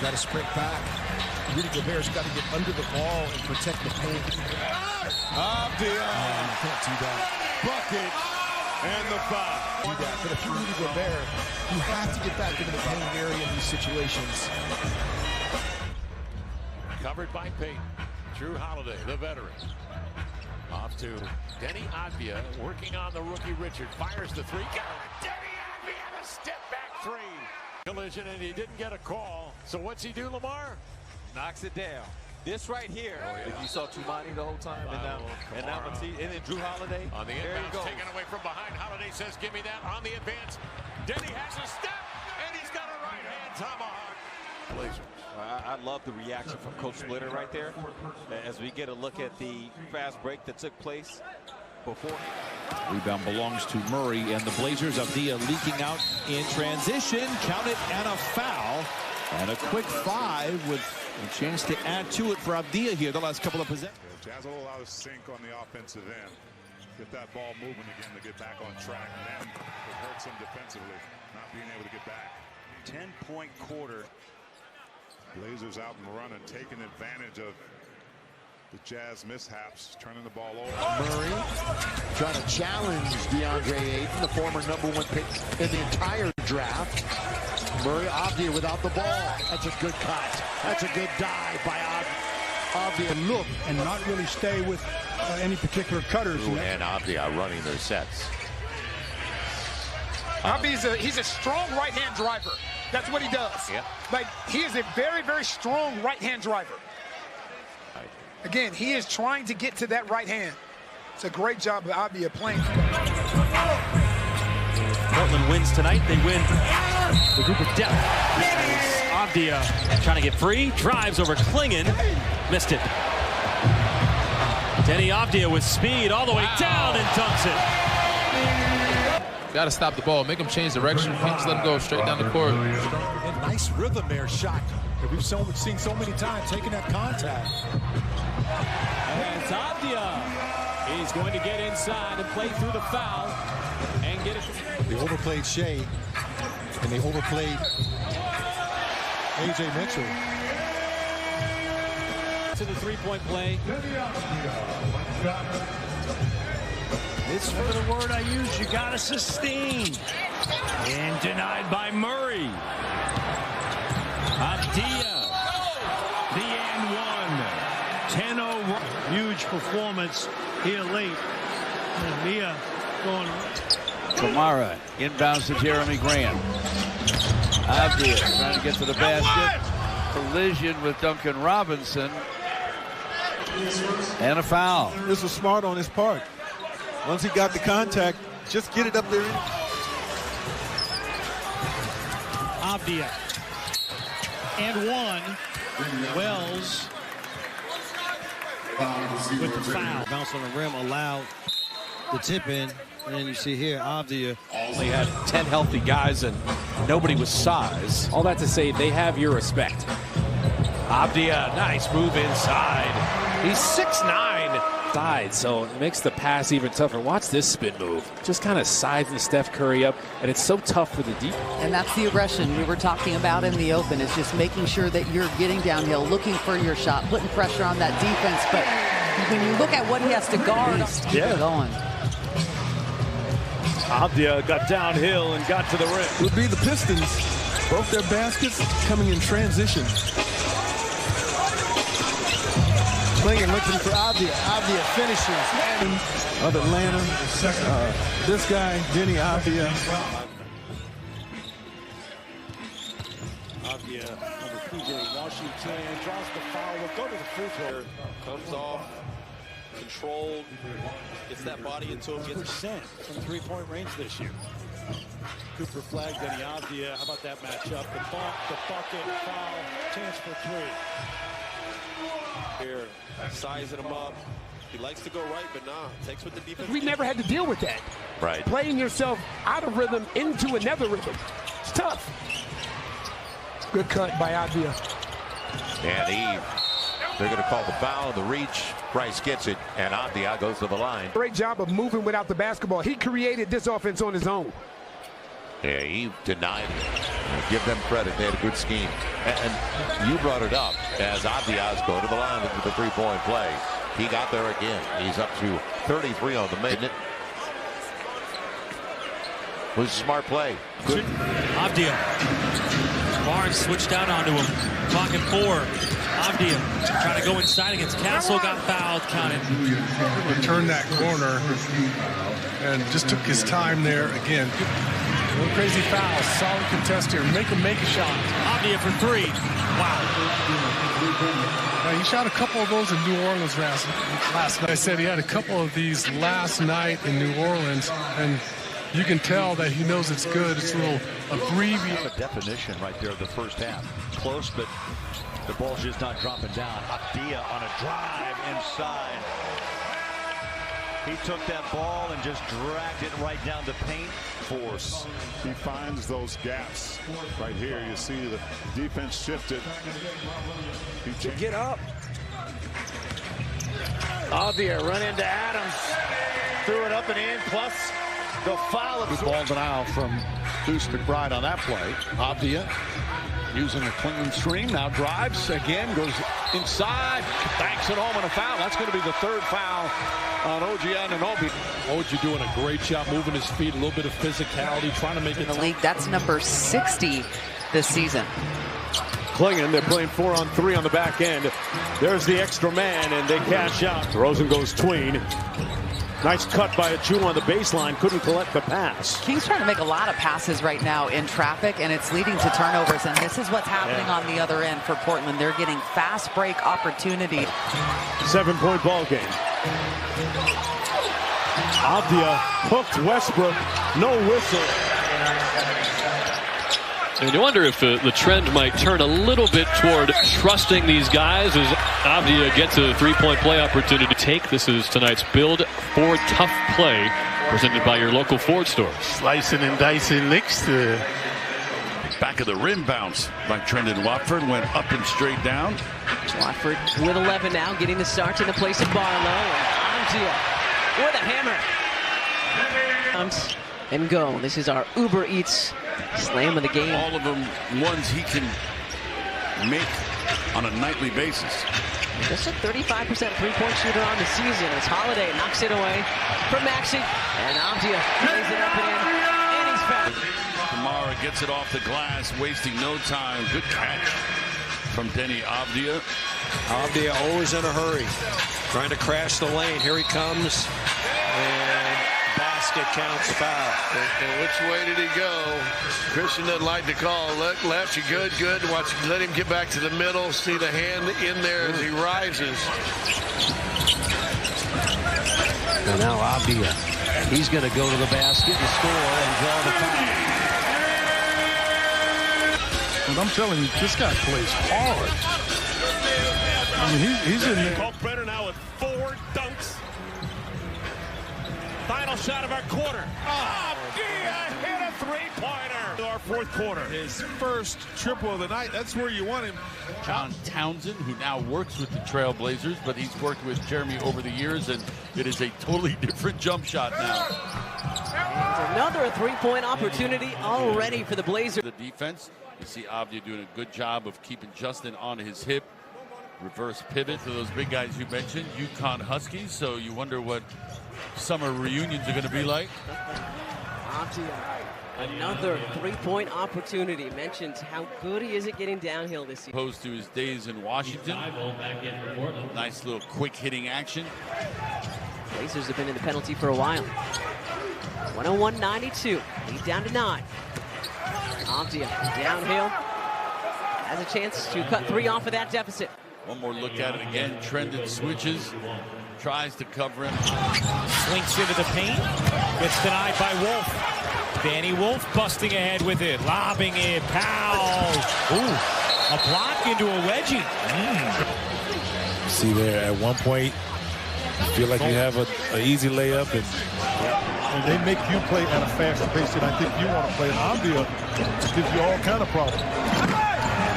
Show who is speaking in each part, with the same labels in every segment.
Speaker 1: Got to sprint back. Rudy Gobert's got to get under the ball and protect the paint.
Speaker 2: Abdia.
Speaker 1: You can't do that.
Speaker 2: Bucket. And the foul.
Speaker 1: Do that. But if you're Rudy Gobert, you have to get back into the paint area in these situations.
Speaker 3: Covered by Peyton. Drew Holiday, the veteran. Off to Deni Avdija, working on the rookie Richard. Fires the three. Got it. Deni Avdija, a step back three. Collision, and he didn't get a call. So what's he do, Lamar?
Speaker 4: Knocks it down. This right here. If you saw Tumani the whole time, and now then Drew Holiday.
Speaker 3: On the inbound, taken away from behind. Holiday says, give me that. On the advance, Deni has a step, and he's got a right-hand tomahawk. Blazers.
Speaker 4: I love the reaction from Coach Splitter right there as we get a look at the fast break that took place before.
Speaker 5: Rebound belongs to Murray, and the Blazers. Abdia leaking out in transition. Count it, and a foul. And a quick 5 with a chance to add to it for Abdia here the last couple of possessions.
Speaker 2: Jazz a little out of sync on the offensive end. Get that ball moving again to get back on track. And then it hurts them defensively, not being able to get back. 10-point quarter. Blazers out and running, taking advantage of the Jazz mishaps, turning the ball over.
Speaker 1: Murray trying to challenge DeAndre Ayton, the former #1 pick in the entire draft. Murray, Abdia without the ball. That's a good cut. That's a good dive by Abdia.
Speaker 6: Look and not really stay with any particular cutters.
Speaker 7: And Abdia running their sets.
Speaker 8: He's a strong right-hand driver. That's what he does.
Speaker 7: Yep.
Speaker 8: Like, he is a very, very strong right-hand driver. Again, he is trying to get to that right hand. It's a great job of Abdia playing.
Speaker 9: Portland wins tonight. They win the group of depth. Abdia trying to get free. Drives over Klingon. Missed it. Deni Avdija with speed all the way down and dunks it.
Speaker 10: Got to stop the ball. Make him change direction. Can't just let him go straight down the court.
Speaker 1: And nice rhythm there, shot that we've seen so many times, taking that contact.
Speaker 9: And it's Abdia. He's going to get inside and play through the foul and get it.
Speaker 1: They overplayed Shea, and they overplayed A.J. Mitchell.
Speaker 9: To the three-point play.
Speaker 11: It's for the word I use. You got to sustain. And denied by Murray. Abdia. The and one. 10-0. Huge performance here late. And Mia going.
Speaker 5: Kamara inbounds to Jeremy Grant. Abdia trying to get to the basket. Collision with Duncan Robinson. And a foul.
Speaker 6: This was smart on his part. Once he got the contact, just get it up there.
Speaker 11: Abdia. And one. Wells with the foul.
Speaker 12: Bounce on the rim, allowed the tip in. And then you see here, Abdia.
Speaker 13: Only had 10 healthy guys and nobody was size. All that to say, they have your respect. Abdia, nice move inside. He's 6'9".
Speaker 14: Side, so it makes the pass even tougher. Watch this spin move. Just kind of sizing Steph Curry up, and it's so tough for the deep.
Speaker 15: And that's the aggression we were talking about in the open. It's just making sure that you're getting downhill, looking for your shot, putting pressure on that defense. But when you look at what he has to guard, keep it going.
Speaker 11: Abdia got downhill and got to the rim.
Speaker 6: It would be the Pistons. Both their baskets coming in transition.
Speaker 1: Klingon looking for Abdia. Abdia finishes.
Speaker 6: Of Atlanta. This guy, Deni Avdija.
Speaker 11: Abdia over P.J. Washington. Draws the foul. Will go to the free throw.
Speaker 4: Comes off. Controlled. Gets that body into him. Gets
Speaker 11: % from three-point range this year. Cooper flagged Deni Avdija. How about that matchup? The bump, the bucket, foul, chance for three.
Speaker 4: Here, sizing him up. He likes to go right, but nah, takes with the defense.
Speaker 8: We never had to deal with that.
Speaker 7: Right.
Speaker 8: Playing yourself out of rhythm into another rhythm. It's tough. Good cut by Abdia.
Speaker 7: And they're going to call the foul, the reach. Price gets it, and Abdia goes to the line.
Speaker 8: Great job of moving without the basketball. He created this offense on his own.
Speaker 7: Yeah, he denied it. Give them credit. They had a good scheme. And you brought it up as Abdia go to the line with the three-point play. He got there again. He's up to 33 on the minute. It was a smart play. Good.
Speaker 9: Abdia. Barnes switched out onto him. Clock at 4. Abdia trying to go inside against Castle. Got fouled. Counted.
Speaker 16: Turned that corner and just took his time there again. No crazy foul. Solid contest here. Make him make a shot.
Speaker 9: Abdia for 3. Wow.
Speaker 16: Now, he shot a couple of those in New Orleans last night. I said he had a couple of these last night in New Orleans, and you can tell that he knows it's good. It's a little abbreviated.
Speaker 11: A definition right there of the first half. Close, but the ball's just not dropping down. Abdia on a drive inside. He took that ball and just dragged it right down the paint.
Speaker 2: Force. He finds those gaps. Right here, you see the defense shifted. He
Speaker 13: Get up. Abdia run into Adams. Threw it up and in, plus the foul.
Speaker 1: Good ball denial from Deuce McBride on that play. Abdia using a clean screen, now drives again, goes inside, banks it home, and a foul. That's going to be the third foul on OG Anunoby.
Speaker 10: OG doing a great job moving his feet, a little bit of physicality, trying to make it
Speaker 15: in the league. That's number 60 this season.
Speaker 13: Klingon, they're playing 4-on-3 on the back end. There's the extra man, and they cash out. Rosen goes tween. Nice cut by Achua on the baseline. Couldn't collect the pass.
Speaker 15: Kings trying to make a lot of passes right now in traffic, and it's leading to turnovers. And this is what's happening on the other end for Portland. They're getting fast break opportunity.
Speaker 13: 7-point ball game. Abdia hooked Westbrook. No whistle.
Speaker 17: And you wonder if the trend might turn a little bit toward trusting these guys as Abdia gets a three-point play opportunity to take. This is tonight's Build Ford Tough Play, presented by your local Ford store.
Speaker 18: Slicing and dicing next to back of the rim bounce by Trendon Watford. Went up and straight down.
Speaker 19: Watford with 11 now, getting the start in the place of Barlow. And Abdia with a hammer. And go. This is our Uber Eats slam of the game.
Speaker 18: All of them ones he can make on a nightly basis.
Speaker 19: Just a 35% three-point shooter on the season as Holiday knocks it away from Maxey. And Abdia lays it up and in. And he's fouled.
Speaker 18: Kamara gets it off the glass, wasting no time. Good catch from Deni Avdija.
Speaker 13: Abdia always in a hurry. Trying to crash the lane. Here he comes. And basket counts foul.
Speaker 20: And which way did he go? Christian doesn't like to call. Left, you good. Watch, let him get back to the middle. See the hand in there as he rises.
Speaker 12: And now Abdia. He's going to go to the basket and score and draw the foul.
Speaker 16: And I'm telling you, this guy plays hard. I mean, he's in there.
Speaker 3: Kalkbrenner now with 4 dunks. Final shot of our quarter. Abdia hit a three-pointer. Our fourth quarter.
Speaker 6: His first triple of the night. That's where you want him.
Speaker 18: John Townsend, who now works with the Trailblazers, but he's worked with Jeremy over the years, and it is a totally different jump shot now.
Speaker 19: And another three-point opportunity already for the Blazers.
Speaker 18: The defense, you see Abdia doing a good job of keeping Justin on his hip. Reverse pivot to those big guys you mentioned, UConn Huskies, so you wonder what summer reunions are going to be like.
Speaker 19: Abdia, another three-point opportunity. Mentions how good he is at getting downhill this season.
Speaker 18: Opposed to his days in Washington. Nice little quick hitting action.
Speaker 19: Blazers have been in the penalty for a while. 101-92, lead down to 9. Abdia downhill, has a chance to cut 3 off of that deficit.
Speaker 18: One more look at it again. Trendon switches, tries to cover him.
Speaker 9: Slinks into the paint, gets denied by Wolf. Danny Wolf busting ahead with it, lobbing it, Powell. Ooh, a block into a wedgie.
Speaker 6: See there, at one point, you feel like you have an easy layup, and they make you play at a faster pace than I think you want to play. Abdia gives you all kind of problems.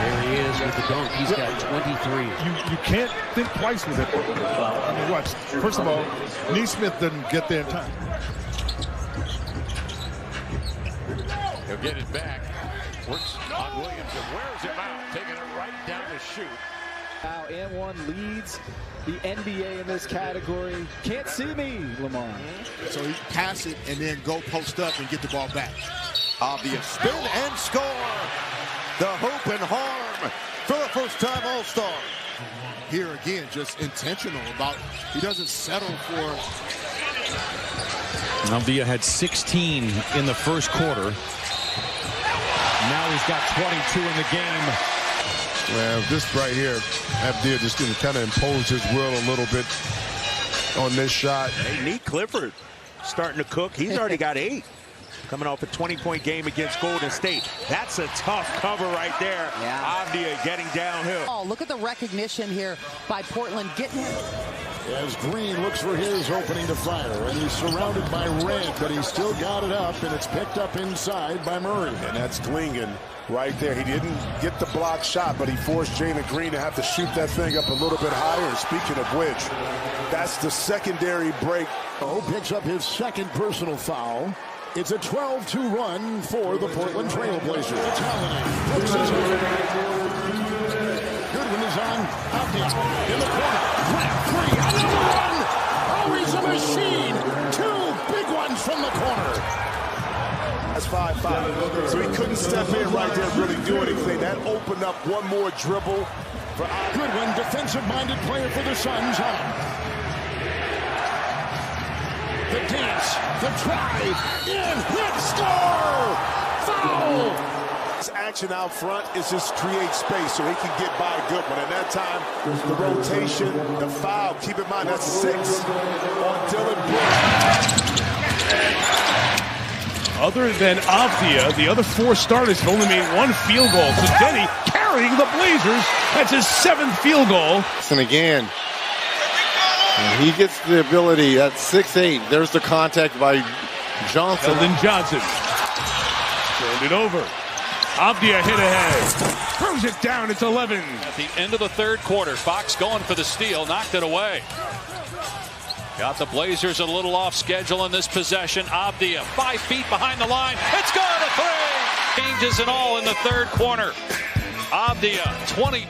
Speaker 12: There he is with the dunk. He's got 23.
Speaker 6: You can't think twice with it. I mean, watch. First of all, Neesmith doesn't get there in time.
Speaker 3: He'll get it back. Works on Williams and wears him out, taking it right down the chute.
Speaker 21: Now and one leads the NBA in this category. Can't see me, Lamar.
Speaker 1: So he pass it and then go post up and get the ball back.
Speaker 7: Avdia spin and score. The hoop and harm for the first time All-Star.
Speaker 1: Here again, just intentional about, he doesn't settle for.
Speaker 5: Abdia had 16 in the first quarter. Now he's got 22 in the game.
Speaker 6: Well, this right here, Abdia just going to kind of impose his will a little bit on this shot.
Speaker 22: They need Clifford starting to cook. He's already got 8. Coming off a 20-point game against Golden State. That's a tough cover right there.
Speaker 15: Yeah.
Speaker 22: Avdia getting downhill.
Speaker 15: Oh, look at the recognition here by Portland getting him.
Speaker 1: As Green looks for his opening to fire, and he's surrounded by red, but he's still got it up, and it's picked up inside by Murray.
Speaker 6: And that's Dwingen right there. He didn't get the block shot, but he forced Jalen Green to have to shoot that thing up a little bit higher. And speaking of which, that's the secondary break.
Speaker 1: Oh, picks up his second personal foul. It's a 12-2 run for the Portland Trailblazers. It's Goodwin is on Abdia in the corner. Left 3 on the run. Oh, he's a machine. 2 big ones from the corner.
Speaker 6: That's 5-5. So he couldn't step in right there and really do anything. That opened up one more dribble for
Speaker 1: Goodwin, defensive-minded player for the Suns. The dance, the drive, in, hit, score! Foul!
Speaker 6: This action out front is just create space so he can get by Goodwin. And that time, the rotation, the foul, keep in mind that's 6 on Dylan Brooks.
Speaker 23: Other than Abdia, the other 4 starters have only made 1 field goal. So Deni carrying the Blazers. That's his 7th field goal.
Speaker 24: And again, and he gets the ability at 6'8". There's the contact by Johnson.
Speaker 23: Eldon Johnson turned it over. Abdia hit ahead. Throws it down. It's 11.
Speaker 17: At the end of the third quarter, Fox going for the steal, knocked it away. Got the Blazers a little off schedule in this possession. Abdia 5 feet behind the line. It's going to 3. Changes it all in the third quarter. Abdia 20.